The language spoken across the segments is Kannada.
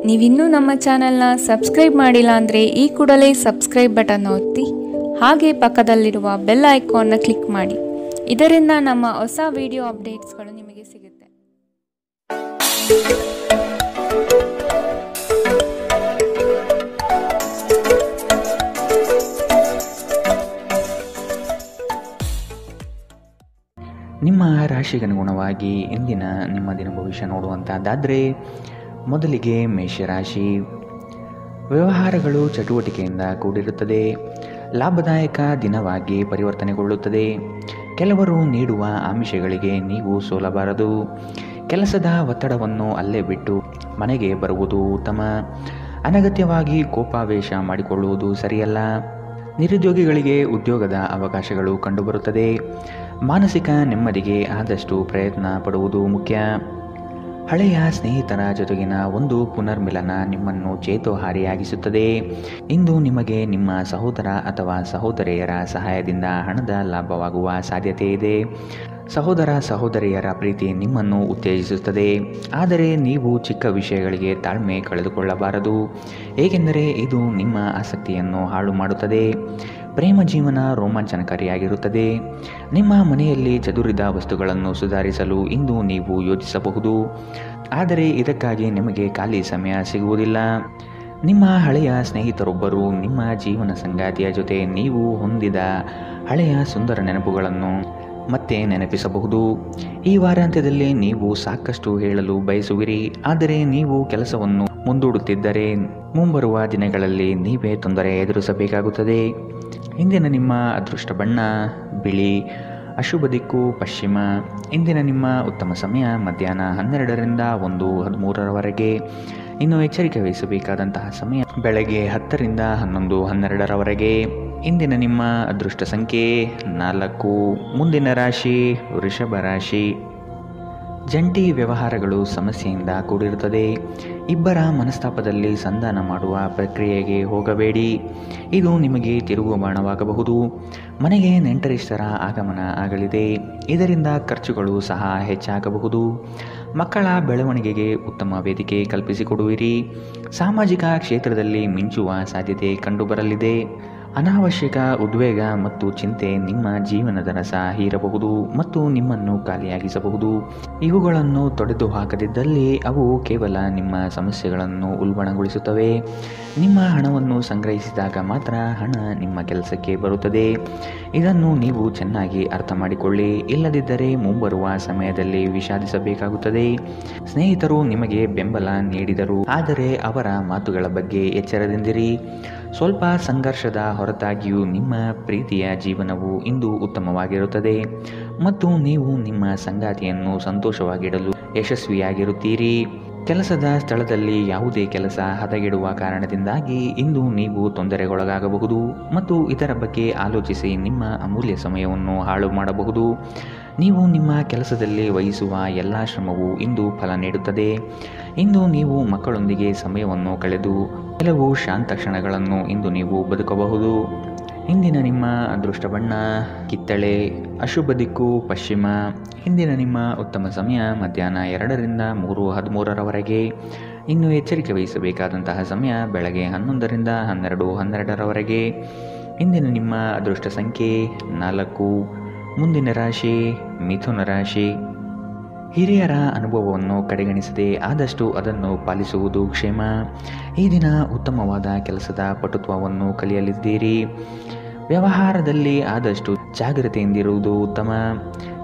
ನೀವಿನ್ನೂ ನಮ್ಮ ಚಾನೆಲ್ನ ಸಬ್ಸ್ಕ್ರೈಬ್ ಮಾಡಿಲ್ಲ ಅಂದರೆ ಈ ಕೂಡಲೇ ಸಬ್ಸ್ಕ್ರೈಬ್ ಬಟನ್ ಒತ್ತಿ ಹಾಗೆ ಪಕ್ಕದಲ್ಲಿರುವ ಬೆಲ್ ಐಕಾನ್ನ ಕ್ಲಿಕ್ ಮಾಡಿ. ಇದರಿಂದ ನಮ್ಮ ಹೊಸ ವಿಡಿಯೋ ಅಪ್ಡೇಟ್ಸ್ಗಳು ನಿಮಗೆ ಸಿಗುತ್ತೆ. ನಿಮ್ಮ ರಾಶಿಗನುಗುಣವಾಗಿ ಇಂದಿನ ನಿಮ್ಮ ದಿನ ಭವಿಷ್ಯ ನೋಡುವಂಥದ್ದಾದರೆ ಮೊದಲಿಗೆ ಮೇಷರಾಶಿ. ವ್ಯವಹಾರಗಳು ಚಟುವಟಿಕೆಯಿಂದ ಕೂಡಿರುತ್ತದೆ. ಲಾಭದಾಯಕ ದಿನವಾಗಿ ಪರಿವರ್ತನೆಗೊಳ್ಳುತ್ತದೆ. ಕೆಲವರು ನೀಡುವ ಆಮಿಷಗಳಿಗೆ ನೀವು ಸೋಲಬಾರದು. ಕೆಲಸದ ಒತ್ತಡವನ್ನು ಅಲ್ಲೇ ಬಿಟ್ಟು ಮನೆಗೆ ಬರುವುದು ಉತ್ತಮ. ಅನಗತ್ಯವಾಗಿ ಕೋಪಾವೇಶ ಮಾಡಿಕೊಳ್ಳುವುದು ಸರಿಯಲ್ಲ. ನಿರುದ್ಯೋಗಿಗಳಿಗೆ ಉದ್ಯೋಗದ ಅವಕಾಶಗಳು ಕಂಡುಬರುತ್ತದೆ. ಮಾನಸಿಕ ನೆಮ್ಮದಿಗೆ ಆದಷ್ಟು ಪ್ರಯತ್ನ ಪಡುವುದು ಮುಖ್ಯ. ಹಳೆಯ ಸ್ನೇಹಿತರ ಜೊತೆಗಿನ ಒಂದು ಪುನರ್ಮಿಲನ ನಿಮ್ಮನ್ನು ಚೇತೋಹಾರಿಯಾಗಿಸುತ್ತದೆ. ಇಂದು ನಿಮಗೆ ನಿಮ್ಮ ಸಹೋದರ ಅಥವಾ ಸಹೋದರಿಯರ ಸಹಾಯದಿಂದ ಹಣದ ಲಾಭವಾಗುವ ಸಾಧ್ಯತೆ ಇದೆ. ಸಹೋದರ ಸಹೋದರಿಯರ ಪ್ರೀತಿ ನಿಮ್ಮನ್ನು ಉತ್ತೇಜಿಸುತ್ತದೆ. ಆದರೆ ನೀವು ಚಿಕ್ಕ ವಿಷಯಗಳಿಗೆ ತಾಳ್ಮೆ ಕಳೆದುಕೊಳ್ಳಬಾರದು, ಏಕೆಂದರೆ ಇದು ನಿಮ್ಮ ಆಸಕ್ತಿಯನ್ನು ಹಾಳು ಮಾಡುತ್ತದೆ. ಪ್ರೇಮ ಜೀವನ ರೋಮಾಂಚನಕಾರಿಯಾಗಿರುತ್ತದೆ. ನಿಮ್ಮ ಮನೆಯಲ್ಲಿ ಚದುರಿದ ವಸ್ತುಗಳನ್ನು ಸುಧಾರಿಸಲು ಇಂದು ನೀವು ಯೋಚಿಸಬಹುದು, ಆದರೆ ಇದಕ್ಕಾಗಿ ನಿಮಗೆ ಖಾಲಿ ಸಮಯ ಸಿಗುವುದಿಲ್ಲ. ನಿಮ್ಮ ಹಳೆಯ ಸ್ನೇಹಿತರೊಬ್ಬರು ನಿಮ್ಮ ಜೀವನ ಸಂಗಾತಿಯ ಜೊತೆ ನೀವು ಹೊಂದಿದ ಹಳೆಯ ಸುಂದರ ನೆನಪುಗಳನ್ನು ಮತ್ತೆ ನೆನಪಿಸಬಹುದು. ಈ ವಾರಾಂತ್ಯದಲ್ಲಿ ನೀವು ಸಾಕಷ್ಟು ಹೇಳಲು ಬಯಸುವಿರಿ, ಆದರೆ ನೀವು ಕೆಲಸವನ್ನು ಮುಂದೂಡುತ್ತಿದ್ದರೆ ಮುಂಬರುವ ದಿನಗಳಲ್ಲಿ ನೀವೇ ತೊಂದರೆ ಎದುರಿಸಬೇಕಾಗುತ್ತದೆ. ಇಂದಿನ ನಿಮ್ಮ ಅದೃಷ್ಟ ಬಣ್ಣ ಬಿಳಿ, ಅಶುಭ ದಿಕ್ಕು ಪಶ್ಚಿಮ. ಇಂದಿನ ನಿಮ್ಮ ಉತ್ತಮ ಸಮಯ ಮಧ್ಯಾಹ್ನ 12ರಿಂದ 1:13ರವರೆಗೆ. ಇನ್ನು ಎಚ್ಚರಿಕೆ ವಹಿಸಬೇಕಾದಂತಹ ಸಮಯ ಬೆಳಗ್ಗೆ 10ರಿಂದ 11:12ರವರೆಗೆ. ಇಂದಿನ ನಿಮ್ಮ ಅದೃಷ್ಟ ಸಂಖ್ಯೆ 4. ಮುಂದಿನ ರಾಶಿ ವೃಷಭ ರಾಶಿ. ಜಂಟಿ ವ್ಯವಹಾರಗಳು ಸಮಸ್ಯೆಯಿಂದ ಕೂಡಿರುತ್ತದೆ. ಇಬ್ಬರ ಮನಸ್ತಾಪದಲ್ಲಿ ಸಂಧಾನ ಮಾಡುವ ಪ್ರಕ್ರಿಯೆಗೆ ಹೋಗಬೇಡಿ, ಇದು ನಿಮಗೆ ತಿರುಗುವ ಬಾಣವಾಗಬಹುದು. ಮನೆಗೆ ನೆಂಟರಿಷ್ಟರ ಆಗಮನ ಆಗಲಿದೆ, ಇದರಿಂದ ಖರ್ಚುಗಳು ಸಹ ಹೆಚ್ಚಾಗಬಹುದು. ಮಕ್ಕಳ ಬೆಳವಣಿಗೆಗೆ ಉತ್ತಮ ವೇದಿಕೆ ಕಲ್ಪಿಸಿಕೊಡುವಿರಿ. ಸಾಮಾಜಿಕ ಕ್ಷೇತ್ರದಲ್ಲಿ ಮಿಂಚುವ ಸಾಧ್ಯತೆ ಕಂಡುಬರಲಿದೆ. ಅನಾವಶ್ಯಕ ಉದ್ವೇಗ ಮತ್ತು ಚಿಂತೆ ನಿಮ್ಮ ಜೀವನದ ರಸ ಹೀರಬಹುದು ಮತ್ತು ನಿಮ್ಮನ್ನು ಖಾಲಿಯಾಗಿಸಬಹುದು. ಇವುಗಳನ್ನು ತೊಡೆದು ಹಾಕದಿದ್ದಲ್ಲಿ ಅವು ಕೇವಲ ನಿಮ್ಮ ಸಮಸ್ಯೆಗಳನ್ನು ಉಲ್ಬಣಗೊಳಿಸುತ್ತವೆ. ನಿಮ್ಮ ಹಣವನ್ನು ಸಂಗ್ರಹಿಸಿದಾಗ ಮಾತ್ರ ಹಣ ನಿಮ್ಮ ಕೆಲಸಕ್ಕೆ ಬರುತ್ತದೆ. ಇದನ್ನು ನೀವು ಚೆನ್ನಾಗಿ ಅರ್ಥ ಮಾಡಿಕೊಳ್ಳಿ, ಇಲ್ಲದಿದ್ದರೆ ಮುಂಬರುವ ಸಮಯದಲ್ಲಿ ವಿಷಾದಿಸಬೇಕಾಗುತ್ತದೆ. ಸ್ನೇಹಿತರು ನಿಮಗೆ ಬೆಂಬಲ ನೀಡಿದರು, ಆದರೆ ಅವರ ಮಾತುಗಳ ಬಗ್ಗೆ ಎಚ್ಚರದಿಂದಿರಿ. ಸ್ವಲ್ಪ ಸಂಘರ್ಷದ ಹೊರತಾಗಿಯೂ ನಿಮ್ಮ ಪ್ರೀತಿಯ ಜೀವನವು ಇಂದು ಉತ್ತಮವಾಗಿರುತ್ತದೆ ಮತ್ತು ನೀವು ನಿಮ್ಮ ಸಂಗಾತಿಯನ್ನು ಸಂತೋಷವಾಗಿಡಲು ಯಶಸ್ವಿಯಾಗಿರುತ್ತೀರಿ. ಕೆಲಸದ ಸ್ಥಳದಲ್ಲಿ ಯಾವುದೇ ಕೆಲಸ ಹದಗೆಡುವ ಕಾರಣದಿಂದಾಗಿ ಇಂದು ನೀವು ತೊಂದರೆಗೊಳಗಾಗಬಹುದು ಮತ್ತು ಇದರ ಬಗ್ಗೆ ಆಲೋಚಿಸಿ ನಿಮ್ಮ ಅಮೂಲ್ಯ ಸಮಯವನ್ನು ಹಾಳು ಮಾಡಬಹುದು. ನೀವು ನಿಮ್ಮ ಕೆಲಸದಲ್ಲಿ ವಹಿಸುವ ಎಲ್ಲ ಶ್ರಮವು ಇಂದು ಫಲ ನೀಡುತ್ತದೆ. ಇಂದು ನೀವು ಮಕ್ಕಳೊಂದಿಗೆ ಸಮಯವನ್ನು ಕಳೆದು ಕೆಲವು ಶಾಂತ ಕ್ಷಣಗಳನ್ನು ಇಂದು ನೀವು ಬದುಕಬಹುದು. ಇಂದಿನ ನಿಮ್ಮ ಅದೃಷ್ಟ ಬಣ್ಣ ಕಿತ್ತಳೆ, ಅಶುಭ ದಿಕ್ಕು ಪಶ್ಚಿಮ. ಇಂದಿನ ನಿಮ್ಮ ಉತ್ತಮ ಸಮಯ ಮಧ್ಯಾಹ್ನ 2ರಿಂದ 3:13ರವರೆಗೆ. ಇನ್ನು ಎಚ್ಚರಿಕೆ ವಹಿಸಬೇಕಾದಂತಹ ಸಮಯ ಬೆಳಗ್ಗೆ 11ರಿಂದ 12:12ರವರೆಗೆ. ಇಂದಿನ ನಿಮ್ಮ ಅದೃಷ್ಟ ಸಂಖ್ಯೆ 4. ಮುಂದಿನ ರಾಶಿ ಮಿಥುನ ರಾಶಿ. ಹಿರಿಯರ ಅನುಭವವನ್ನು ಕಡೆಗಣಿಸದೆ ಆದಷ್ಟು ಅದನ್ನು ಪಾಲಿಸುವುದು ಕ್ಷೇಮ. ಈ ದಿನ ಉತ್ತಮವಾದ ಕೆಲಸದ ಪಟುತ್ವವನ್ನು ಕಲಿಯಲಿದ್ದೀರಿ. ವ್ಯವಹಾರದಲ್ಲಿ ಆದಷ್ಟು ಜಾಗ್ರತೆಯಿಂದಿರುವುದು ಉತ್ತಮ.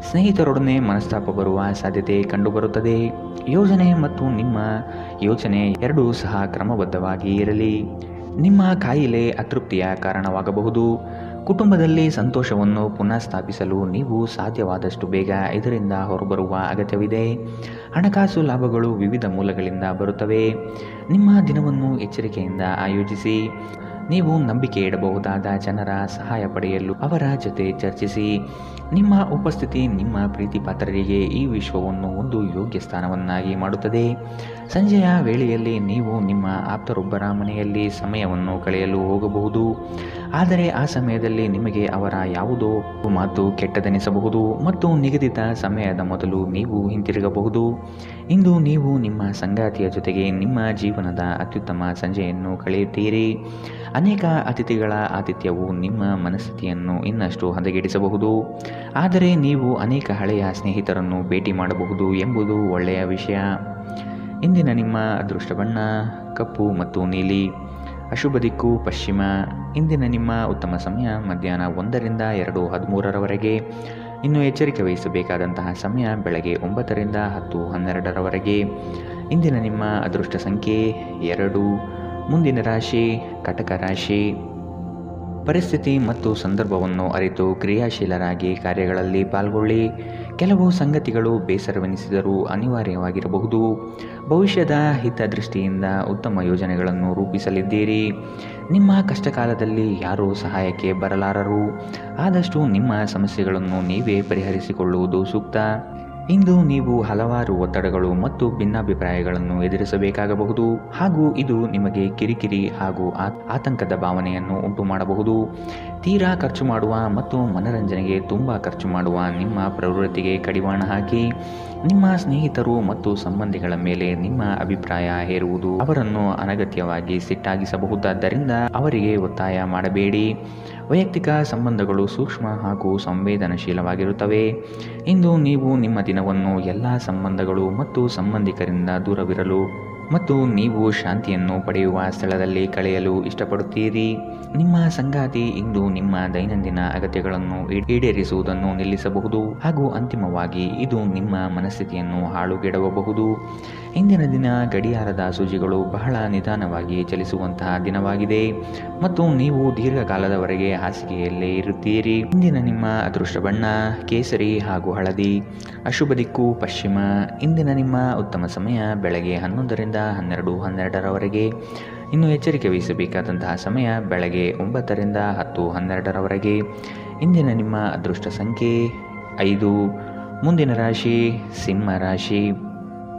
ಸ್ನೇಹಿತರೊಡನೆ ಮನಸ್ತಾಪ ಬರುವ ಸಾಧ್ಯತೆ ಕಂಡುಬರುತ್ತದೆ. ಯೋಜನೆ ಮತ್ತು ನಿಮ್ಮ ಯೋಚನೆ ಎರಡೂ ಸಹ ಕ್ರಮಬದ್ಧವಾಗಿ ಇರಲಿ. ನಿಮ್ಮ ಕಾಯಿಲೆ ಅತೃಪ್ತಿಯ ಕಾರಣವಾಗಬಹುದು. ಕುಟುಂಬದಲ್ಲಿ ಸಂತೋಷವನ್ನು ಪುನಃ ಸ್ಥಾಪಿಸಲು ನೀವು ಸಾಧ್ಯವಾದಷ್ಟು ಬೇಗ ಇದರಿಂದ ಹೊರಬರುವ ಅಗತ್ಯವಿದೆ. ಹಣಕಾಸು ಲಾಭಗಳು ವಿವಿಧ ಮೂಲಗಳಿಂದ ಬರುತ್ತವೆ. ನಿಮ್ಮ ದಿನವನ್ನು ಎಚ್ಚರಿಕೆಯಿಂದ ಆಯೋಜಿಸಿ. ನೀವು ನಂಬಿಕೆ ಇಡಬಹುದಾದ ಜನರ ಸಹಾಯ ಪಡೆಯಲು ಅವರ ಜೊತೆ ಚರ್ಚಿಸಿ. ನಿಮ್ಮ ಉಪಸ್ಥಿತಿ ನಿಮ್ಮ ಪ್ರೀತಿ ಪಾತ್ರರಿಗೆ ಈ ವಿಶ್ವವನ್ನು ಒಂದು ಯೋಗ್ಯ ಸ್ಥಾನವನ್ನಾಗಿ ಮಾಡುತ್ತದೆ. ಸಂಜೆಯ ವೇಳೆಯಲ್ಲಿ ನೀವು ನಿಮ್ಮ ಆಪ್ತರೊಬ್ಬರ ಮನೆಯಲ್ಲಿ ಸಮಯವನ್ನು ಕಳೆಯಲು ಹೋಗಬಹುದು, ಆದರೆ ಆ ಸಮಯದಲ್ಲಿ ನಿಮಗೆ ಅವರ ಯಾವುದೋ ಮಾತು ಕೆಟ್ಟದೆನಿಸಬಹುದು ಮತ್ತು ನಿಗದಿತ ಸಮಯದ ಮೊದಲು ನೀವು ಹಿಂತಿರುಗಬಹುದು. ಇಂದು ನೀವು ನಿಮ್ಮ ಸಂಗಾತಿಯ ಜೊತೆಗೆ ನಿಮ್ಮ ಜೀವನದ ಅತ್ಯುತ್ತಮ ಸಂಜೆಯನ್ನು ಕಳೆಯುತ್ತೀರಿ. ಅನೇಕ ಅತಿಥಿಗಳ ಆತಿಥ್ಯವು ನಿಮ್ಮ ಮನಸ್ಥಿತಿಯನ್ನು ಇನ್ನಷ್ಟು ಹದಗೆಡಿಸಬಹುದು, ಆದರೆ ನೀವು ಅನೇಕ ಹಳೆಯ ಸ್ನೇಹಿತರನ್ನು ಭೇಟಿ ಮಾಡಬಹುದು ಎಂಬುದು ಒಳ್ಳೆಯ ವಿಷಯ. ಇಂದಿನ ನಿಮ್ಮ ಅದೃಷ್ಟ ಬಣ್ಣ ಕಪ್ಪು ಮತ್ತು ನೀಲಿ. ಅಶುಭ ದಿಕ್ಕು ಪಶ್ಚಿಮ. ಇಂದಿನ ನಿಮ್ಮ ಉತ್ತಮ ಸಮಯ ಮಧ್ಯಾಹ್ನ 1ರಿಂದ 2:13 ಇನ್ನು ಎಚ್ಚರಿಕೆ ವಹಿಸಬೇಕಾದಂತಹ ಸಮಯ ಬೆಳಗ್ಗೆ 9ರಿಂದ 10:12 ಇಂದಿನ ನಿಮ್ಮ ಅದೃಷ್ಟ ಸಂಖ್ಯೆ 2. ಮುಂದಿನ ರಾಶಿ ಕಟಕ ರಾಶಿ. ಪರಿಸ್ಥಿತಿ ಮತ್ತು ಸಂದರ್ಭವನ್ನು ಅರಿತು ಕ್ರಿಯಾಶೀಲರಾಗಿ ಕಾರ್ಯಗಳಲ್ಲಿ ಪಾಲ್ಗೊಳ್ಳಿ. ಕೆಲವು ಸಂಗತಿಗಳು ಬೇಸರವೆನಿಸಿದರೂ ಅನಿವಾರ್ಯವಾಗಿರಬಹುದು. ಭವಿಷ್ಯದ ಹಿತದೃಷ್ಟಿಯಿಂದ ಉತ್ತಮ ಯೋಜನೆಗಳನ್ನು ರೂಪಿಸಲಿದ್ದೀರಿ. ನಿಮ್ಮ ಕಷ್ಟಕಾಲದಲ್ಲಿ ಯಾರೂ ಸಹಾಯಕ್ಕೆ ಬರಲಾರರು. ಆದಷ್ಟು ನಿಮ್ಮ ಸಮಸ್ಯೆಗಳನ್ನು ನೀವೇ ಪರಿಹರಿಸಿಕೊಳ್ಳುವುದು ಸೂಕ್ತ. ಇಂದು ನೀವು ಹಲವಾರು ಒತ್ತಡಗಳು ಮತ್ತು ಭಿನ್ನಾಭಿಪ್ರಾಯಗಳನ್ನು ಎದುರಿಸಬೇಕಾಗಬಹುದು, ಹಾಗೂ ಇದು ನಿಮಗೆ ಕಿರಿಕಿರಿ ಹಾಗೂ ಆತಂಕದ ಭಾವನೆಯನ್ನು ಉಂಟು ಮಾಡಬಹುದು. ತೀರಾ ಖರ್ಚು ಮಾಡುವ ಮತ್ತು ಮನರಂಜನೆಗೆ ತುಂಬ ಖರ್ಚು ಮಾಡುವ ನಿಮ್ಮ ಪ್ರವೃತ್ತಿಗೆ ಕಡಿವಾಣ ಹಾಕಿ. ನಿಮ್ಮ ಸ್ನೇಹಿತರು ಮತ್ತು ಸಂಬಂಧಿಗಳ ಮೇಲೆ ನಿಮ್ಮ ಅಭಿಪ್ರಾಯ ಹೇರುವುದು ಅವರನ್ನು ಅನಗತ್ಯವಾಗಿ ಸಿಟ್ಟಾಗಿಸಬಹುದಾದ್ದರಿಂದ ಅವರಿಗೆ ಒತ್ತಾಯ ಮಾಡಬೇಡಿ. ವೈಯಕ್ತಿಕ ಸಂಬಂಧಗಳು ಸೂಕ್ಷ್ಮ ಹಾಗೂ ಸಂವೇದನಶೀಲವಾಗಿರುತ್ತವೆ. ಇಂದು ನೀವು ನಿಮ್ಮ ದಿನವನ್ನು ಎಲ್ಲ ಸಂಬಂಧಗಳು ಮತ್ತು ಸಂಬಂಧಿಕರಿಂದ ದೂರವಿರಲು ಮತ್ತು ನೀವು ಶಾಂತಿಯನ್ನು ಪಡೆಯುವ ಸ್ಥಳದಲ್ಲಿ ಕಳೆಯಲು ಇಷ್ಟಪಡುತ್ತೀರಿ. ನಿಮ್ಮ ಸಂಗಾತಿ ಇಂದು ನಿಮ್ಮ ದೈನಂದಿನ ಅಗತ್ಯಗಳನ್ನು ಈಡೇರಿಸುವುದನ್ನು ನಿಲ್ಲಿಸಬಹುದು, ಹಾಗೂ ಅಂತಿಮವಾಗಿ ಇದು ನಿಮ್ಮ ಮನಸ್ಥಿತಿಯನ್ನು ಹಾಳುಗೆಡವಬಹುದು. ಇಂದಿನ ದಿನ ಗಡಿಯಾರದ ಸೂಜಿಗಳು ಬಹಳ ನಿಧಾನವಾಗಿ ಚಲಿಸುವಂತಹ ದಿನವಾಗಿದೆ ಮತ್ತು ನೀವು ದೀರ್ಘಕಾಲದವರೆಗೆ ಹಾಸಿಗೆಯಲ್ಲೇ ಇರುತ್ತೀರಿ. ಇಂದಿನ ನಿಮ್ಮ ಅದೃಷ್ಟ ಬಣ್ಣ ಕೇಸರಿ ಹಾಗೂ ಹಳದಿ. ಅಶುಭ ದಿಕ್ಕು ಪಶ್ಚಿಮ. ಇಂದಿನ ನಿಮ್ಮ ಉತ್ತಮ ಸಮಯ ಬೆಳಗ್ಗೆ 11ರಿಂದ 12:12 ಇನ್ನು ಎಚ್ಚರಿಕೆ ವಹಿಸಬೇಕಾದಂತಹ ಸಮಯ ಬೆಳಗ್ಗೆ 9ರಿಂದ 10:12 ಇಂದಿನ ನಿಮ್ಮ ಅದೃಷ್ಟ ಸಂಖ್ಯೆ 5. ಮುಂದಿನ ರಾಶಿ ಸಿಂಹ ರಾಶಿ.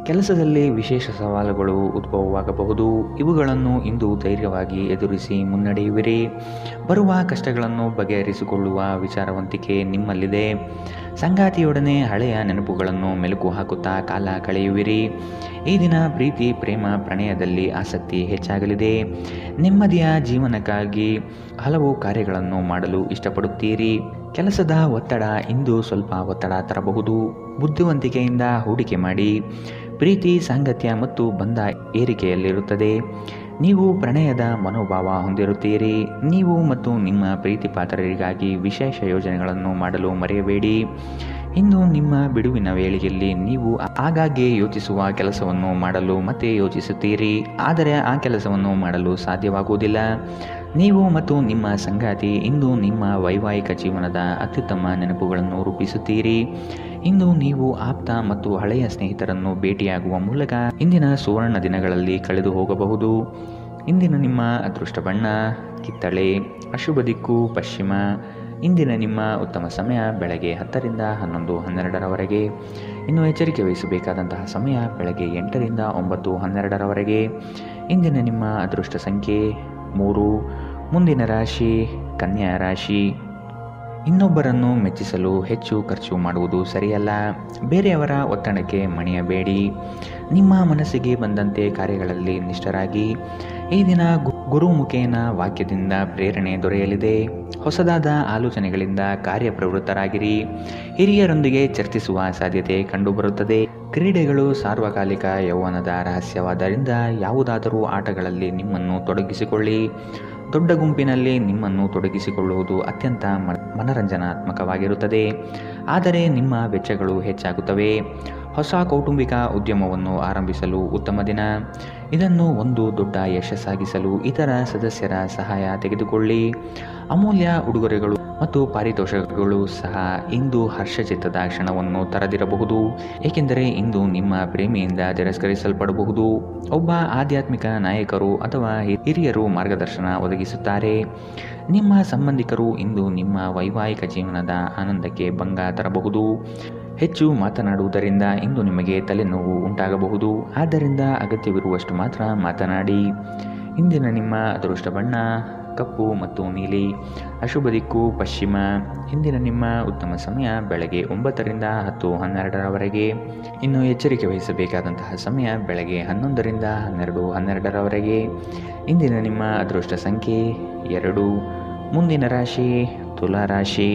ಕೆಲಸದಲ್ಲಿ ವಿಶೇಷ ಸವಾಲುಗಳು ಉದ್ಭವವಾಗಬಹುದು. ಇವುಗಳನ್ನು ಇಂದು ಧೈರ್ಯವಾಗಿ ಎದುರಿಸಿ ಮುನ್ನಡೆಯುವಿರಿ. ಬರುವ ಕಷ್ಟಗಳನ್ನು ಬಗೆಹರಿಸಿಕೊಳ್ಳುವ ವಿಚಾರವಂತಿಕೆ ನಿಮ್ಮಲ್ಲಿದೆ. ಸಂಗಾತಿಯೊಡನೆ ಹಳೆಯ ನೆನಪುಗಳನ್ನು ಮೆಲುಕು ಹಾಕುತ್ತಾ ಕಾಲ ಕಳೆಯುವಿರಿ. ಈ ದಿನ ಪ್ರೀತಿ ಪ್ರೇಮ ಪ್ರಣಯದಲ್ಲಿ ಆಸಕ್ತಿ ಹೆಚ್ಚಾಗಲಿದೆ. ನೆಮ್ಮದಿಯ ಜೀವನಕ್ಕಾಗಿ ಹಲವು ಕಾರ್ಯಗಳನ್ನು ಮಾಡಲು ಇಷ್ಟಪಡುತ್ತೀರಿ. ಕೆಲಸದ ಒತ್ತಡ ಇಂದು ಸ್ವಲ್ಪ ಒತ್ತಡ ತರಬಹುದು. ಬುದ್ಧಿವಂತಿಕೆಯಿಂದ ಹೂಡಿಕೆ ಮಾಡಿ. ಪ್ರೀತಿ ಸಾಂಗತ್ಯ ಮತ್ತು ಬಂಧ ಏರಿಕೆಯಲ್ಲಿರುತ್ತದೆ. ನೀವು ಪ್ರಣಯದ ಮನೋಭಾವ ಹೊಂದಿರುತ್ತೀರಿ. ನೀವು ಮತ್ತು ನಿಮ್ಮ ಪ್ರೀತಿ ಪಾತ್ರರಿಗಾಗಿ ವಿಶೇಷ ಯೋಜನೆಗಳನ್ನು ಮಾಡಲು ಮರೆಯಬೇಡಿ. ಇಂದು ನಿಮ್ಮ ಬಿಡುವಿನ ವೇಳೆಯಲ್ಲಿ ನೀವು ಆಗಾಗ್ಗೆ ಯೋಚಿಸುವ ಕೆಲಸವನ್ನು ಮಾಡಲು ಮತ್ತೆ ಯೋಚಿಸುತ್ತೀರಿ, ಆದರೆ ಆ ಕೆಲಸವನ್ನು ಮಾಡಲು ಸಾಧ್ಯವಾಗುವುದಿಲ್ಲ. ನೀವು ಮತ್ತು ನಿಮ್ಮ ಸಂಗಾತಿ ಇಂದು ನಿಮ್ಮ ವೈವಾಹಿಕ ಜೀವನದ ಅತ್ಯುತ್ತಮ ನೆನಪುಗಳನ್ನು ರೂಪಿಸುತ್ತೀರಿ. ಇಂದು ನೀವು ಆಪ್ತ ಮತ್ತು ಹಳೆಯ ಸ್ನೇಹಿತರನ್ನು ಭೇಟಿಯಾಗುವ ಮೂಲಕ ಇಂದಿನ ಸುವರ್ಣ ದಿನಗಳಲ್ಲಿ ಕಳೆದು ಹೋಗಬಹುದು. ಇಂದಿನ ನಿಮ್ಮ ಅದೃಷ್ಟ ಬಣ್ಣ ಕಿತ್ತಳೆ. ಅಶುಭ ದಿಕ್ಕು ಪಶ್ಚಿಮ. ಇಂದಿನ ನಿಮ್ಮ ಉತ್ತಮ ಸಮಯ ಬೆಳಗ್ಗೆ 10ರಿಂದ 11:12 ಇನ್ನು ಎಚ್ಚರಿಕೆ ವಹಿಸಬೇಕಾದಂತಹ ಸಮಯ ಬೆಳಗ್ಗೆ 8ರಿಂದ 9:12 ಇಂದಿನ ನಿಮ್ಮ ಅದೃಷ್ಟ ಸಂಖ್ಯೆ 3. ಮುಂದಿನ ರಾಶಿ ಕನ್ಯಾ ರಾಶಿ. ಇನ್ನೊಬ್ಬರನ್ನು ಮೆಚ್ಚಿಸಲು ಹೆಚ್ಚು ಖರ್ಚು ಮಾಡುವುದು ಸರಿಯಲ್ಲ. ಬೇರೆಯವರ ಒತ್ತಡಕ್ಕೆ ಮಣಿಯಬೇಡಿ. ನಿಮ್ಮ ಮನಸ್ಸಿಗೆ ಬಂದಂತೆ ಕಾರ್ಯಗಳಲ್ಲಿ ನಿಷ್ಠರಾಗಿ. ಈ ದಿನ ಗುರುಮುಖೇನ ವಾಕ್ಯದಿಂದ ಪ್ರೇರಣೆ ದೊರೆಯಲಿದೆ. ಹೊಸದಾದ ಆಲೋಚನೆಗಳಿಂದ ಕಾರ್ಯಪ್ರವೃತ್ತರಾಗಿರಿ. ಹಿರಿಯರೊಂದಿಗೆ ಚರ್ಚಿಸುವ ಸಾಧ್ಯತೆ ಕಂಡುಬರುತ್ತದೆ. ಕ್ರೀಡೆಗಳು ಸಾರ್ವಕಾಲಿಕ ಯೌವನದ ರಹಸ್ಯವಾದ್ದರಿಂದ ಯಾವುದಾದರೂ ಆಟಗಳಲ್ಲಿ ನಿಮ್ಮನ್ನು ತೊಡಗಿಸಿಕೊಳ್ಳಿ. ದೊಡ್ಡ ಗುಂಪಿನಲ್ಲಿ ನಿಮ್ಮನ್ನು ತೊಡಗಿಸಿಕೊಳ್ಳುವುದು ಅತ್ಯಂತ ಮನರಂಜನಾತ್ಮಕವಾಗಿರುತ್ತದೆ, ಆದರೆ ನಿಮ್ಮ ವೆಚ್ಚಗಳು ಹೆಚ್ಚಾಗುತ್ತವೆ. ಹೊಸ ಕೌಟುಂಬಿಕ ಉದ್ಯಮವನ್ನು ಆರಂಭಿಸಲು ಉತ್ತಮ ದಿನ. ಇದನ್ನು ಒಂದು ದೊಡ್ಡ ಯಶಸ್ಸಾಗಿಸಲು ಇತರ ಸದಸ್ಯರ ಸಹಾಯ ತೆಗೆದುಕೊಳ್ಳಿ. ಅಮೂಲ್ಯ ಉಡುಗೊರೆಗಳು ಮತ್ತು ಪಾರಿತೋಷಕಗಳು ಸಹ ಇಂದು ಹರ್ಷಚಿತ್ತದ ಕ್ಷಣವನ್ನು ತರದಿರಬಹುದು, ಏಕೆಂದರೆ ಇಂದು ನಿಮ್ಮ ಪ್ರೇಮಿಯಿಂದ ತಿರಸ್ಕರಿಸಲ್ಪಡಬಹುದು. ಒಬ್ಬ ಆಧ್ಯಾತ್ಮಿಕ ನಾಯಕರು ಅಥವಾ ಹಿರಿಯರು ಮಾರ್ಗದರ್ಶನ ಒದಗಿಸುತ್ತಾರೆ. ನಿಮ್ಮ ಸಂಬಂಧಿಕರು ಇಂದು ನಿಮ್ಮ ವೈವಾಹಿಕ ಜೀವನದ ಆನಂದಕ್ಕೆ ಭಂಗ ತರಬಹುದು. ಹೆಚ್ಚು ಮಾತನಾಡುವುದರಿಂದ ಇಂದು ನಿಮಗೆ ತಲೆನೋವು ಉಂಟಾಗಬಹುದು, ಆದ್ದರಿಂದ ಅಗತ್ಯವಿರುವಷ್ಟು ಮಾತ್ರ ಮಾತನಾಡಿ. ಇಂದಿನ ನಿಮ್ಮ ಅದೃಷ್ಟ ಬಣ್ಣ ಕಪ್ಪು ಮತ್ತು ನೀಲಿ. ಅಶುಭ ದಿಕ್ಕು ಪಶ್ಚಿಮ. ಇಂದಿನ ನಿಮ್ಮ ಉತ್ತಮ ಸಮಯ ಬೆಳಗ್ಗೆ 9ರಿಂದ 10:12ರವರೆಗೆ. ಇನ್ನು ಎಚ್ಚರಿಕೆ ವಹಿಸಬೇಕಾದಂತಹ ಸಮಯ ಬೆಳಗ್ಗೆ 11ರಿಂದ 12:12ರವರೆಗೆ. ಇಂದಿನ ನಿಮ್ಮ ಅದೃಷ್ಟ ಸಂಖ್ಯೆ 2. ಮುಂದಿನ ರಾಶಿ ತುಲಾ ರಾಶಿ.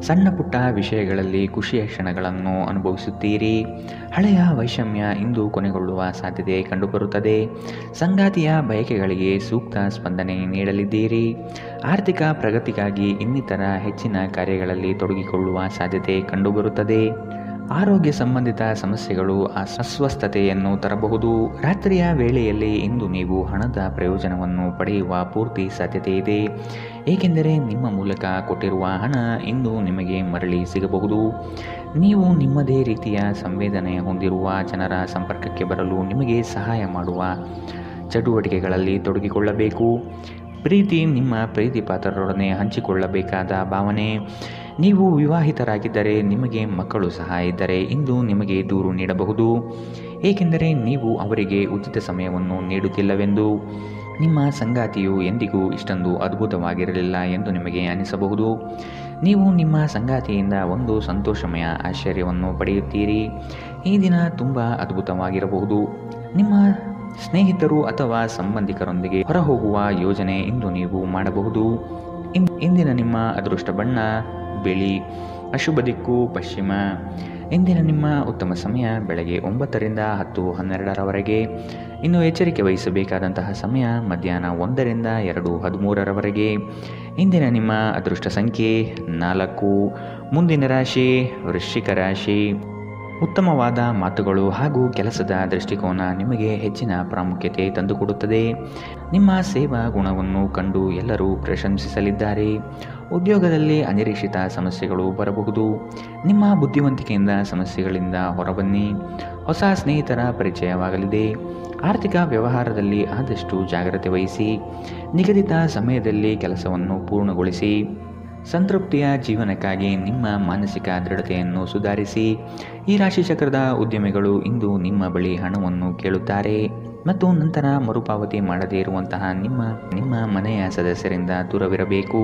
ಸಣ್ಣ ಪುಟ್ಟ ವಿಷಯಗಳಲ್ಲಿ ಖುಷಿಯ ಕ್ಷಣಗಳನ್ನು ಅನುಭವಿಸುತ್ತೀರಿ. ಹಳೆಯ ವೈಷಮ್ಯ ಇಂದು ಕೊನೆಗೊಳ್ಳುವ ಸಾಧ್ಯತೆ ಕಂಡುಬರುತ್ತದೆ. ಸಂಗಾತಿಯ ಬಯಕೆಗಳಿಗೆ ಸೂಕ್ತ ಸ್ಪಂದನೆ ನೀಡಲಿದ್ದೀರಿ. ಆರ್ಥಿಕ ಪ್ರಗತಿಗಾಗಿ ಇನ್ನಿತರ ಹೆಚ್ಚಿನ ಕಾರ್ಯಗಳಲ್ಲಿ ತೊಡಗಿಕೊಳ್ಳುವ ಸಾಧ್ಯತೆ ಕಂಡುಬರುತ್ತದೆ. ಆರೋಗ್ಯ ಸಂಬಂಧಿತ ಸಮಸ್ಯೆಗಳು ಅಸ್ವಸ್ಥತೆಯನ್ನು ತರಬಹುದು. ರಾತ್ರಿಯ ವೇಳೆಯಲ್ಲಿ ಇಂದು ನೀವು ಹಣದ ಪ್ರಯೋಜನವನ್ನು ಪಡೆಯುವ ಪೂರ್ತಿ ಸಾಧ್ಯತೆ ಇದೆ, ಏಕೆಂದರೆ ನಿಮ್ಮ ಮೂಲಕ ಕೊಟ್ಟಿರುವ ಹಣ ಇಂದು ನಿಮಗೆ ಮರಳಿ ಸಿಗಬಹುದು. ನೀವು ನಿಮ್ಮದೇ ರೀತಿಯ ಸಂವೇದನೆ ಹೊಂದಿರುವ ಜನರ ಸಂಪರ್ಕಕ್ಕೆ ಬರಲು ನಿಮಗೆ ಸಹಾಯ ಮಾಡುವ ಚಟುವಟಿಕೆಗಳಲ್ಲಿ ತೊಡಗಿಕೊಳ್ಳಬೇಕು. ಪ್ರೀತಿ ನಿಮ್ಮ ಪ್ರೀತಿ ಪಾತ್ರರೊಡನೆ ಹಂಚಿಕೊಳ್ಳಬೇಕಾದ ಭಾವನೆ. ನೀವು ವಿವಾಹಿತರಾಗಿದ್ದರೆ ನಿಮಗೆ ಮಕ್ಕಳು ಸಹ ಇದ್ದರೆ ಇಂದು ನಿಮಗೆ ದೂರು ನೀಡಬಹುದು, ಏಕೆಂದರೆ ನೀವು ಅವರಿಗೆ ಉಚಿತ ಸಮಯವನ್ನು ನೀಡುತ್ತಿಲ್ಲವೆಂದು. ನಿಮ್ಮ ಸಂಗಾತಿಯು ಎಂದಿಗೂ ಇಷ್ಟೊಂದು ಅದ್ಭುತವಾಗಿರಲಿಲ್ಲ ಎಂದು ನಿಮಗೆ ಅನಿಸಬಹುದು. ನೀವು ನಿಮ್ಮ ಸಂಗಾತಿಯಿಂದ ಒಂದು ಸಂತೋಷಮಯ ಆಶ್ಚರ್ಯವನ್ನು ಪಡೆಯುತ್ತೀರಿ. ಈ ದಿನ ತುಂಬ ಅದ್ಭುತವಾಗಿರಬಹುದು. ನಿಮ್ಮ ಸ್ನೇಹಿತರು ಅಥವಾ ಸಂಬಂಧಿಕರೊಂದಿಗೆ ಹೊರಹೋಗುವ ಯೋಜನೆ ಇಂದು ನೀವು ಮಾಡಬಹುದು. ಇಂದಿನ ನಿಮ್ಮ ಅದೃಷ್ಟ ಬಣ್ಣ ಬಿಳಿ. ಅಶುಭ ದಿಕ್ಕು ಪಶ್ಚಿಮ. ಇಂದಿನ ನಿಮ್ಮ ಉತ್ತಮ ಸಮಯ ಬೆಳಗ್ಗೆ 9ರಿಂದ 10:12ರವರೆಗೆ. ಇನ್ನು ಎಚ್ಚರಿಕೆ ವಹಿಸಬೇಕಾದಂತಹ ಸಮಯ ಮಧ್ಯಾಹ್ನ 1ರಿಂದ 2:13ರವರೆಗೆ. ಇಂದಿನ ನಿಮ್ಮ ಅದೃಷ್ಟ ಸಂಖ್ಯೆ 4. ಮುಂದಿನ ರಾಶಿ ವೃಶ್ಚಿಕ ರಾಶಿ. ಉತ್ತಮವಾದ ಮಾತುಗಳು ಹಾಗೂ ಕೆಲಸದ ದೃಷ್ಟಿಕೋನ ನಿಮಗೆ ಹೆಚ್ಚಿನ ಪ್ರಾಮುಖ್ಯತೆ ತಂದುಕೊಡುತ್ತದೆ. ನಿಮ್ಮ ಸೇವಾ ಗುಣವನ್ನು ಕಂಡು ಎಲ್ಲರೂ ಪ್ರಶಂಸಿಸಲಿದ್ದಾರೆ. ಉದ್ಯೋಗದಲ್ಲಿ ಅನಿರೀಕ್ಷಿತ ಸಮಸ್ಯೆಗಳು ಬರಬಹುದು. ನಿಮ್ಮ ಬುದ್ಧಿವಂತಿಕೆಯಿಂದ ಸಮಸ್ಯೆಗಳಿಂದ ಹೊರಬನ್ನಿ. ಹೊಸ ಸ್ನೇಹಿತರ ಪರಿಚಯವಾಗಲಿದೆ. ಆರ್ಥಿಕ ವ್ಯವಹಾರದಲ್ಲಿ ಆದಷ್ಟು ಜಾಗ್ರತೆ ವಹಿಸಿ. ನಿಗದಿತ ಸಮಯದಲ್ಲಿ ಕೆಲಸವನ್ನು ಪೂರ್ಣಗೊಳಿಸಿ. ಸಂತೃಪ್ತಿಯ ಜೀವನಕ್ಕಾಗಿ ನಿಮ್ಮ ಮಾನಸಿಕ ದೃಢತೆಯನ್ನು ಸುಧಾರಿಸಿ. ಈ ರಾಶಿಚಕ್ರದ ಉದ್ಯಮಿಗಳು ಇಂದು ನಿಮ್ಮ ಬಳಿ ಹಣವನ್ನು ಕೇಳುತ್ತಾರೆ ಮತ್ತು ನಂತರ ಮರುಪಾವತಿ ಮಾಡದೇ ಇರುವಂತಹ ನಿಮ್ಮ ಮನೆಯ ಸದಸ್ಯರಿಂದ ದೂರವಿರಬೇಕು.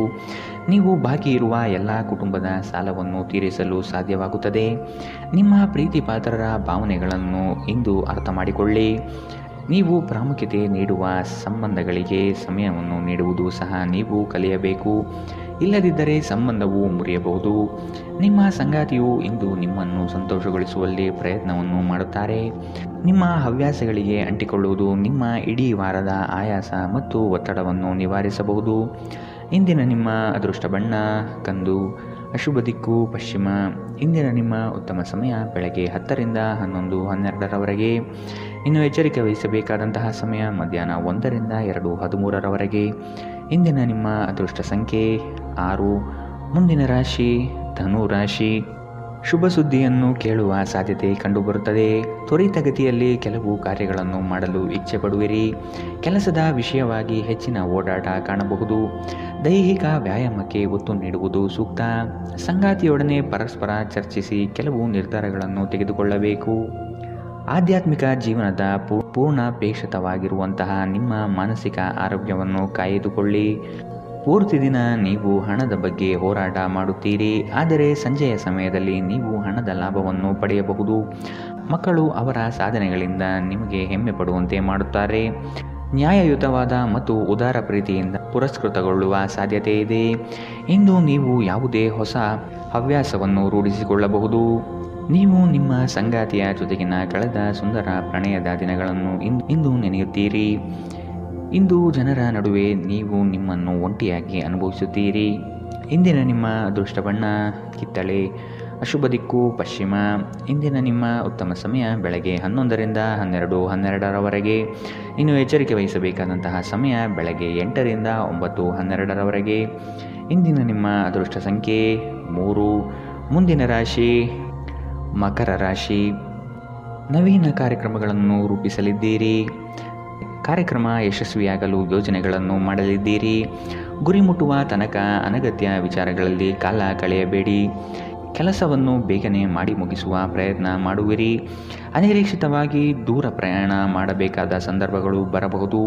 ನೀವು ಬಾಕಿ ಇರುವ ಎಲ್ಲ ಕುಟುಂಬದ ಸಾಲವನ್ನು ತೀರಿಸಲು ಸಾಧ್ಯವಾಗುತ್ತದೆ. ನಿಮ್ಮ ಪ್ರೀತಿ ಪಾತ್ರರ ಭಾವನೆಗಳನ್ನು ಇಂದು ಅರ್ಥ ಮಾಡಿಕೊಳ್ಳಿ. ನೀವು ಪ್ರಾಮುಖ್ಯತೆ ನೀಡುವ ಸಂಬಂಧಗಳಿಗೆ ಸಮಯವನ್ನು ನೀಡುವುದು ಸಹ ನೀವು ಕಲಿಯಬೇಕು. ಇಲ್ಲದಿದ್ದರೆ ಸಂಬಂಧವು ಮುರಿಯಬಹುದು. ನಿಮ್ಮ ಸಂಗಾತಿಯು ಇಂದು ನಿಮ್ಮನ್ನು ಸಂತೋಷಗೊಳಿಸುವಲ್ಲಿ ಪ್ರಯತ್ನವನ್ನು ಮಾಡುತ್ತಾರೆ. ನಿಮ್ಮ ಹವ್ಯಾಸಗಳಿಗೆ ಅಂಟಿಕೊಳ್ಳುವುದು ನಿಮ್ಮ ಇಡೀ ವಾರದ ಆಯಾಸ ಮತ್ತು ಒತ್ತಡವನ್ನು ನಿವಾರಿಸಬಹುದು. ಇಂದಿನ ನಿಮ್ಮ ಅದೃಷ್ಟ ಬಣ್ಣ ಕಂದು. ಅಶುಭ ದಿಕ್ಕು ಪಶ್ಚಿಮ. ಇಂದಿನ ನಿಮ್ಮ ಉತ್ತಮ ಸಮಯ ಬೆಳಗ್ಗೆ 10ರಿಂದ 11:12ರವರೆಗೆ. ಇನ್ನು ಎಚ್ಚರಿಕೆ ವಹಿಸಬೇಕಾದಂತಹ ಸಮಯ ಮಧ್ಯಾಹ್ನ 1ರಿಂದ 2:13ರವರೆಗೆ. ಇಂದಿನ ನಿಮ್ಮ ಅದೃಷ್ಟ ಸಂಖ್ಯೆ 6. ಮುಂದಿನ ರಾಶಿ ಧನು ರಾಶಿ. ಶುಭ ಸುದ್ದಿಯನ್ನು ಕೇಳುವ ಸಾಧ್ಯತೆ ಕಂಡುಬರುತ್ತದೆ. ತ್ವರಿತಗತಿಯಲ್ಲಿ ಕೆಲವು ಕಾರ್ಯಗಳನ್ನು ಮಾಡಲು ಇಚ್ಛೆ ಪಡುವಿರಿ. ಕೆಲಸದ ವಿಷಯವಾಗಿ ಹೆಚ್ಚಿನ ಓಡಾಟ ಕಾಣಬಹುದು. ದೈಹಿಕ ವ್ಯಾಯಾಮಕ್ಕೆ ಒತ್ತು ನೀಡುವುದು ಸೂಕ್ತ. ಸಂಗಾತಿಯೊಡನೆ ಪರಸ್ಪರ ಚರ್ಚಿಸಿ ಕೆಲವು ನಿರ್ಧಾರಗಳನ್ನು ತೆಗೆದುಕೊಳ್ಳಬೇಕು. ಆಧ್ಯಾತ್ಮಿಕ ಜೀವನದ ಪೂರ್ಣಾಪೇಕ್ಷಿತವಾಗಿರುವಂತಹ ನಿಮ್ಮ ಮಾನಸಿಕ ಆರೋಗ್ಯವನ್ನು ಕಾಯ್ದುಕೊಳ್ಳಿ. ಪೂರ್ತಿ ದಿನ ನೀವು ಹಣದ ಬಗ್ಗೆ ಹೋರಾಟ ಮಾಡುತ್ತೀರಿ, ಆದರೆ ಸಂಜೆಯ ಸಮಯದಲ್ಲಿ ನೀವು ಹಣದ ಲಾಭವನ್ನು ಪಡೆಯಬಹುದು. ಮಕ್ಕಳು ಅವರ ಸಾಧನೆಗಳಿಂದ ನಿಮಗೆ ಹೆಮ್ಮೆ ಪಡುವಂತೆ ಮಾಡುತ್ತಾರೆ. ನ್ಯಾಯಯುತವಾದ ಮತ್ತು ಉದಾರ ಪ್ರೀತಿಯಿಂದ ಪುರಸ್ಕೃತಗೊಳ್ಳುವ ಸಾಧ್ಯತೆ ಇದೆ. ಇಂದು ನೀವು ಯಾವುದೇ ಹೊಸ ಹವ್ಯಾಸವನ್ನು ರೂಢಿಸಿಕೊಳ್ಳಬಹುದು. ನೀವು ನಿಮ್ಮ ಸಂಗಾತಿಯ ಜೊತೆಗಿನ ಕಳೆದ ಸುಂದರ ಪ್ರಣಯದ ದಿನಗಳನ್ನು ಇಂದು ನೆನೆಯುತ್ತೀರಿ. ಇಂದು ಜನರ ನಡುವೆ ನೀವು ನಿಮ್ಮನ್ನು ಒಂಟಿಯಾಗಿ ಅನುಭವಿಸುತ್ತೀರಿ. ಇಂದಿನ ನಿಮ್ಮ ಅದೃಷ್ಟ ಬಣ್ಣ ಕಿತ್ತಳೆ. ಅಶುಭ ದಿಕ್ಕು ಪಶ್ಚಿಮ. ಇಂದಿನ ನಿಮ್ಮ ಉತ್ತಮ ಸಮಯ ಬೆಳಗ್ಗೆ 11ರಿಂದ 12:12ರವರೆಗೆ. ಇನ್ನು ಎಚ್ಚರಿಕೆ ವಹಿಸಬೇಕಾದಂತಹ ಸಮಯ ಬೆಳಗ್ಗೆ 8ರಿಂದ 9:12ರವರೆಗೆ. ಇಂದಿನ ನಿಮ್ಮ ಅದೃಷ್ಟ ಸಂಖ್ಯೆ 3. ಮುಂದಿನ ರಾಶಿ ಮಕರ ರಾಶಿ. ನವೀನ ಕಾರ್ಯಕ್ರಮಗಳನ್ನು ರೂಪಿಸಲಿದ್ದೀರಿ. ಕಾರ್ಯಕ್ರಮ ಯಶಸ್ವಿಯಾಗಲು ಯೋಜನೆಗಳನ್ನು ಮಾಡಲಿದ್ದೀರಿ. ಗುರಿ ಮುಟ್ಟುವ ತನಕ ಅನಗತ್ಯ ವಿಚಾರಗಳಲ್ಲಿ ಕಾಲ ಕಳೆಯಬೇಡಿ. ಕೆಲಸವನ್ನು ಬೇಗನೆ ಮಾಡಿ ಮುಗಿಸುವ ಪ್ರಯತ್ನ ಮಾಡುವಿರಿ. ಅನಿರೀಕ್ಷಿತವಾಗಿ ದೂರ ಪ್ರಯಾಣ ಮಾಡಬೇಕಾದ ಸಂದರ್ಭಗಳು ಬರಬಹುದು.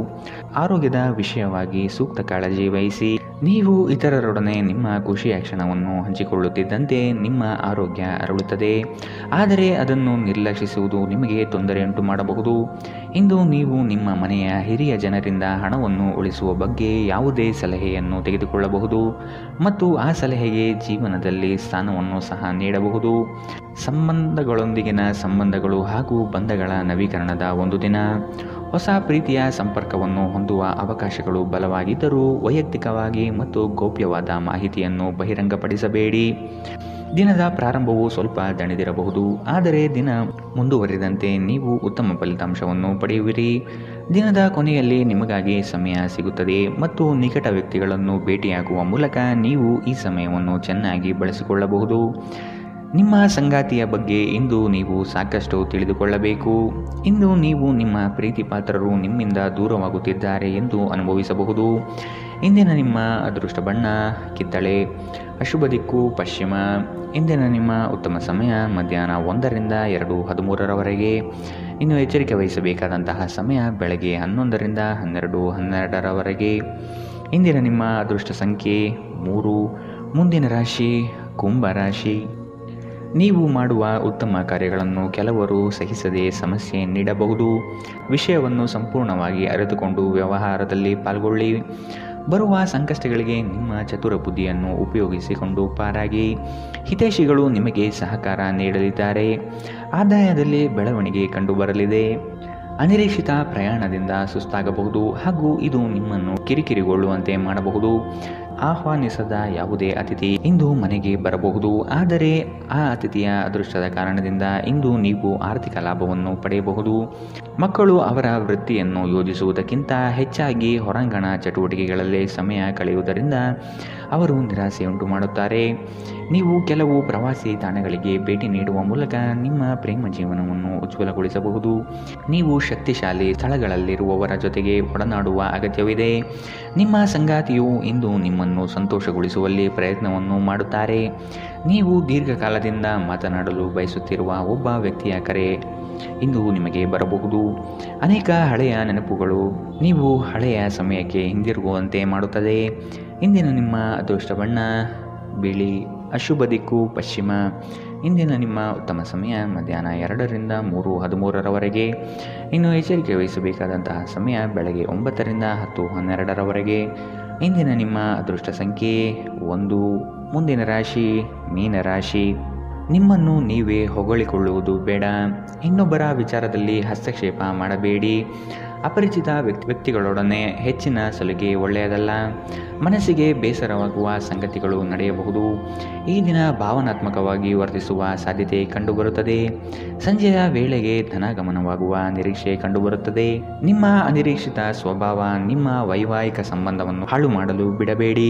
ಆರೋಗ್ಯದ ವಿಷಯವಾಗಿ ಸೂಕ್ತ ಕಾಳಜಿ ವಹಿಸಿ. ನೀವು ಇತರರೊಡನೆ ನಿಮ್ಮ ಖುಷಿಯ ಕ್ಷಣವನ್ನು ಹಂಚಿಕೊಳ್ಳುತ್ತಿದ್ದಂತೆ ನಿಮ್ಮ ಆರೋಗ್ಯ ಅರಳುತ್ತದೆ. ಆದರೆ ಅದನ್ನು ನಿರ್ಲಕ್ಷಿಸುವುದು ನಿಮಗೆ ತೊಂದರೆಯುಂಟು ಮಾಡಬಹುದು. ಇಂದು ನೀವು ನಿಮ್ಮ ಮನೆಯ ಹಿರಿಯ ಜನರಿಂದ ಹಣವನ್ನು ಉಳಿಸುವ ಬಗ್ಗೆ ಯಾವುದೇ ಸಲಹೆಯನ್ನು ತೆಗೆದುಕೊಳ್ಳಬಹುದು ಮತ್ತು ಆ ಸಲಹೆಗೆ ಜೀವನದಲ್ಲಿ ಸ್ಥಾನವನ್ನು ಸಹ ನೀಡಬಹುದು. ಸಂಬಂಧಗಳೊಂದಿಗಿನ ಸಂಬಂಧಗಳು ಹಾಗೂ ಬಂಧಗಳ ನವೀಕರಣದ ಒಂದು ದಿನ. ಹೊಸ ಪ್ರೀತಿಯ ಸಂಪರ್ಕವನ್ನು ಹೊಂದುವ ಅವಕಾಶಗಳು ಬಲವಾಗಿದ್ದರೂ ವೈಯಕ್ತಿಕವಾಗಿ ಮತ್ತು ಗೌಪ್ಯವಾದ ಮಾಹಿತಿಯನ್ನು ಬಹಿರಂಗಪಡಿಸಬೇಡಿ. ದಿನದ ಪ್ರಾರಂಭವು ಸ್ವಲ್ಪ ದಣಿದಿರಬಹುದು, ಆದರೆ ದಿನ ಮುಂದುವರಿದಂತೆ ನೀವು ಉತ್ತಮ ಫಲಿತಾಂಶವನ್ನು ಪಡೆಯುವಿರಿ. ದಿನದ ಕೊನೆಯಲ್ಲಿ ನಿಮಗಾಗಿ ಸಮಯ ಸಿಗುತ್ತದೆ ಮತ್ತು ನಿಕಟ ವ್ಯಕ್ತಿಗಳನ್ನು ಭೇಟಿಯಾಗುವ ಮೂಲಕ ನೀವು ಈ ಸಮಯವನ್ನು ಚೆನ್ನಾಗಿ ಬಳಸಿಕೊಳ್ಳಬಹುದು. ನಿಮ್ಮ ಸಂಗಾತಿಯ ಬಗ್ಗೆ ಇಂದು ನೀವು ಸಾಕಷ್ಟು ತಿಳಿದುಕೊಳ್ಳಬೇಕು. ಇಂದು ನೀವು ನಿಮ್ಮ ಪ್ರೀತಿ ಪಾತ್ರರು ನಿಮ್ಮಿಂದ ದೂರವಾಗುತ್ತಿದ್ದಾರೆ ಎಂದು ಅನುಭವಿಸಬಹುದು. ಇಂದಿನ ನಿಮ್ಮ ಅದೃಷ್ಟ ಬಣ್ಣ ಕಿತ್ತಳೆ. ಅಶುಭ ದಿಕ್ಕು ಪಶ್ಚಿಮ. ಇಂದಿನ ನಿಮ್ಮ ಉತ್ತಮ ಸಮಯ ಮಧ್ಯಾಹ್ನ 1ರಿಂದ 2:13ರವರೆಗೆ. ಇನ್ನು ಎಚ್ಚರಿಕೆ ವಹಿಸಬೇಕಾದಂತಹ ಸಮಯ ಬೆಳಗ್ಗೆ 11ರಿಂದ 12:12ರವರೆಗೆ. ಇಂದಿನ ನಿಮ್ಮ ಅದೃಷ್ಟ ಸಂಖ್ಯೆ 3. ಮುಂದಿನ ರಾಶಿ ಕುಂಭರಾಶಿ. ನೀವು ಮಾಡುವ ಉತ್ತಮ ಕಾರ್ಯಗಳನ್ನು ಕೆಲವರು ಸಹಿಸದೆ ಸಮಸ್ಯೆ ನೀಡಬಹುದು. ವಿಷಯವನ್ನು ಸಂಪೂರ್ಣವಾಗಿ ಅರಿತುಕೊಂಡು ವ್ಯವಹಾರದಲ್ಲಿ ಪಾಲ್ಗೊಳ್ಳಿ. ಬರುವ ಸಂಕಷ್ಟಗಳಿಗೆ ನಿಮ್ಮ ಚತುರ ಬುದ್ಧಿಯನ್ನು ಉಪಯೋಗಿಸಿಕೊಂಡು ಪಾರಾಗಿ. ಹಿತೈಷಿಗಳು ನಿಮಗೆ ಸಹಕಾರ ನೀಡಲಿದ್ದಾರೆ. ಆದಾಯದಲ್ಲಿ ಬೆಳವಣಿಗೆ ಕಂಡುಬರಲಿದೆ. ಅನಿರೀಕ್ಷಿತ ಪ್ರಯಾಣದಿಂದ ಸುಸ್ತಾಗಬಹುದು ಹಾಗೂ ಇದು ನಿಮ್ಮನ್ನು ಕಿರಿಕಿರಿಗೊಳ್ಳುವಂತೆ ಮಾಡಬಹುದು. ಆಹ್ವಾನಿಸದ ಯಾವುದೇ ಅತಿಥಿ ಇಂದು ಮನೆಗೆ ಬರಬಹುದು, ಆದರೆ ಆ ಅತಿಥಿಯ ಅದೃಷ್ಟದ ಕಾರಣದಿಂದ ಇಂದು ನೀವು ಆರ್ಥಿಕ ಲಾಭವನ್ನು ಪಡೆಯಬಹುದು. ಮಕ್ಕಳು ಅವರ ವೃತ್ತಿಯನ್ನು ಯೋಜಿಸುವುದಕ್ಕಿಂತ ಹೆಚ್ಚಾಗಿ ಹೊರಾಂಗಣ ಚಟುವಟಿಕೆಗಳಲ್ಲಿ ಸಮಯ ಕಳೆಯುವುದರಿಂದ ಅವರು ನಿರಾಸೆಯುಂಟು ಮಾಡುತ್ತಾರೆ. ನೀವು ಕೆಲವು ಪ್ರವಾಸಿ ತಾಣಗಳಿಗೆ ಭೇಟಿ ನೀಡುವ ಮೂಲಕ ನಿಮ್ಮ ಪ್ರೇಮ ಜೀವನವನ್ನು ಉಜ್ವಲಗೊಳಿಸಬಹುದು. ನೀವು ಶಕ್ತಿಶಾಲಿ ಸ್ಥಳಗಳಲ್ಲಿರುವವರ ಜೊತೆಗೆ ಒಡನಾಡುವ ಅಗತ್ಯವಿದೆ. ನಿಮ್ಮ ಸಂಗಾತಿಯು ಇಂದು ನಿಮ್ಮನ್ನು ಸಂತೋಷಗೊಳಿಸುವಲ್ಲಿ ಪ್ರಯತ್ನವನ್ನು ಮಾಡುತ್ತಾರೆ. ನೀವು ದೀರ್ಘಕಾಲದಿಂದ ಮಾತನಾಡಲು ಬಯಸುತ್ತಿರುವ ಒಬ್ಬ ವ್ಯಕ್ತಿಯ ಕರೆ ಇಂದು ನಿಮಗೆ ಬರಬಹುದು. ಅನೇಕ ಹಳೆಯ ನೆನಪುಗಳು ನೀವು ಹಳೆಯ ಸಮಯಕ್ಕೆ ಹಿಂದಿರುಗುವಂತೆ ಮಾಡುತ್ತದೆ. ಇಂದಿನ ನಿಮ್ಮ ಅದೃಷ್ಟ ಬಣ್ಣ ಬಿಳಿ. ಅಶುಭ ದಿಕ್ಕು ಪಶ್ಚಿಮ. ಇಂದಿನ ನಿಮ್ಮ ಉತ್ತಮ ಸಮಯ ಮಧ್ಯಾಹ್ನ 2ರಿಂದ 3:13ರವರೆಗೆ. ಇನ್ನು ಎಚ್ಚರಿಕೆ ವಹಿಸಬೇಕಾದಂತಹ ಸಮಯ ಬೆಳಗ್ಗೆ 9ರಿಂದ 10:12ರವರೆಗೆ. ಇಂದಿನ ನಿಮ್ಮ ಅದೃಷ್ಟ ಸಂಖ್ಯೆ 1. ಮುಂದಿನ ರಾಶಿ ಮೀನರಾಶಿ. ನಿಮ್ಮನ್ನು ನೀವೇ ಹೊಗಳಿಕೊಳ್ಳುವುದು ಬೇಡ. ಇನ್ನೊಬ್ಬರ ವಿಚಾರದಲ್ಲಿ ಹಸ್ತಕ್ಷೇಪ ಮಾಡಬೇಡಿ. ಅಪರಿಚಿತ ವ್ಯಕ್ತಿಗಳೊಡನೆ ಹೆಚ್ಚಿನ ಸಲುಗೆ ಒಳ್ಳೆಯದಲ್ಲ. ಮನಸ್ಸಿಗೆ ಬೇಸರವಾಗುವ ಸಂಗತಿಗಳು ನಡೆಯಬಹುದು. ಈ ದಿನ ಭಾವನಾತ್ಮಕವಾಗಿ ವರ್ತಿಸುವ ಸಾಧ್ಯತೆ ಕಂಡುಬರುತ್ತದೆ. ಸಂಜೆಯ ವೇಳೆಗೆ ಧನಗಮನವಾಗುವ ನಿರೀಕ್ಷೆ ಕಂಡುಬರುತ್ತದೆ. ನಿಮ್ಮ ಅನಿರೀಕ್ಷಿತ ಸ್ವಭಾವ ನಿಮ್ಮ ವೈವಾಹಿಕ ಸಂಬಂಧವನ್ನು ಹಾಳು ಮಾಡಲು ಬಿಡಬೇಡಿ.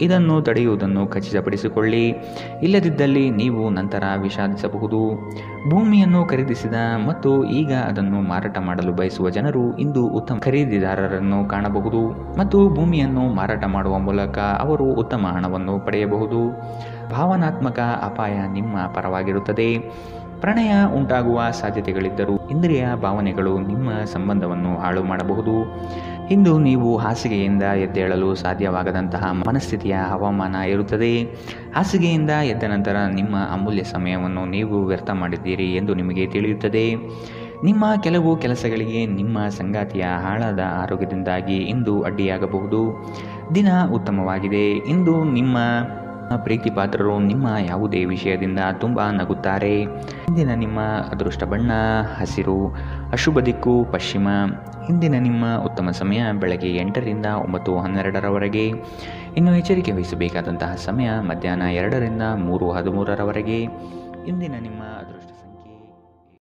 ಇದನ್ನು ತಡೆಯುವುದನ್ನು ಖಚಿತಪಡಿಸಿಕೊಳ್ಳಿ. ಇಲ್ಲದಿದ್ದಲ್ಲಿ ನೀವು ನಂತರ ವಿಷಾದಿಸಬಹುದು. ಭೂಮಿಯನ್ನು ಖರೀದಿಸಿದ ಮತ್ತು ಈಗ ಅದನ್ನು ಮಾರಾಟ ಮಾಡಲು ಬಯಸುವ ಜನರು ಇಂದು ಉತ್ತಮ ಖರೀದಿದಾರರನ್ನು ಕಾಣಬಹುದು ಮತ್ತು ಭೂಮಿಯನ್ನು ಮಾರಾಟ ಮಾಡುವ ಮೂಲಕ ಅವರು ಉತ್ತಮ ಹಣವನ್ನು ಪಡೆಯಬಹುದು. ಭಾವನಾತ್ಮಕ ಅಪಾಯ ನಿಮ್ಮ ಪರವಾಗಿರುತ್ತದೆ. ಪ್ರಣಯ ಉಂಟಾಗುವ ಸಾಧ್ಯತೆಗಳಿದ್ದರೂ ಇಂದ್ರಿಯ ಭಾವನೆಗಳು ನಿಮ್ಮ ಸಂಬಂಧವನ್ನು ಹಾಳು ಮಾಡಬಹುದು. ಇಂದು ನೀವು ಹಾಸಿಗೆಯಿಂದ ಎದ್ದೇಳಲು ಸಾಧ್ಯವಾಗದಂತಹ ಮನಸ್ಥಿತಿಯ ಹವಾಮಾನ ಇರುತ್ತದೆ. ಹಾಸಿಗೆಯಿಂದ ಎದ್ದ ನಂತರ ನಿಮ್ಮ ಅಮೂಲ್ಯ ಸಮಯವನ್ನು ನೀವು ವ್ಯರ್ಥ ಮಾಡಿದ್ದೀರಿ ಎಂದು ನಿಮಗೆ ತಿಳಿಯುತ್ತದೆ. ನಿಮ್ಮ ಕೆಲವು ಕೆಲಸಗಳಿಗೆ ನಿಮ್ಮ ಸಂಗಾತಿಯ ಹಾಳಾದ ಆರೋಗ್ಯದಿಂದಾಗಿ ಇಂದು ಅಡ್ಡಿಯಾಗಬಹುದು. ದಿನ ಉತ್ತಮವಾಗಿದೆ. ಇಂದು ನಿಮ್ಮ ಪ್ರೀತಿ ಪಾತ್ರರು ನಿಮ್ಮ ಯಾವುದೇ ವಿಷಯದಿಂದ ತುಂಬ ನಗುತ್ತಾರೆ. ಇಂದಿನ ನಿಮ್ಮ ಅದೃಷ್ಟ ಬಣ್ಣ ಹಸಿರು, ಅಶುಭ ದಿಕ್ಕು ಪಶ್ಚಿಮ. ಇಂದಿನ ನಿಮ್ಮ ಉತ್ತಮ ಸಮಯ ಬೆಳಗ್ಗೆ 8ರಿಂದ 9:12ರವರೆಗೆ. ಇನ್ನು ಎಚ್ಚರಿಕೆ ವಹಿಸಬೇಕಾದಂತಹ ಸಮಯ ಮಧ್ಯಾಹ್ನ 2ರಿಂದ 3:13ರವರೆಗೆ. ಇಂದಿನ ನಿಮ್ಮ ಅದೃಷ್ಟ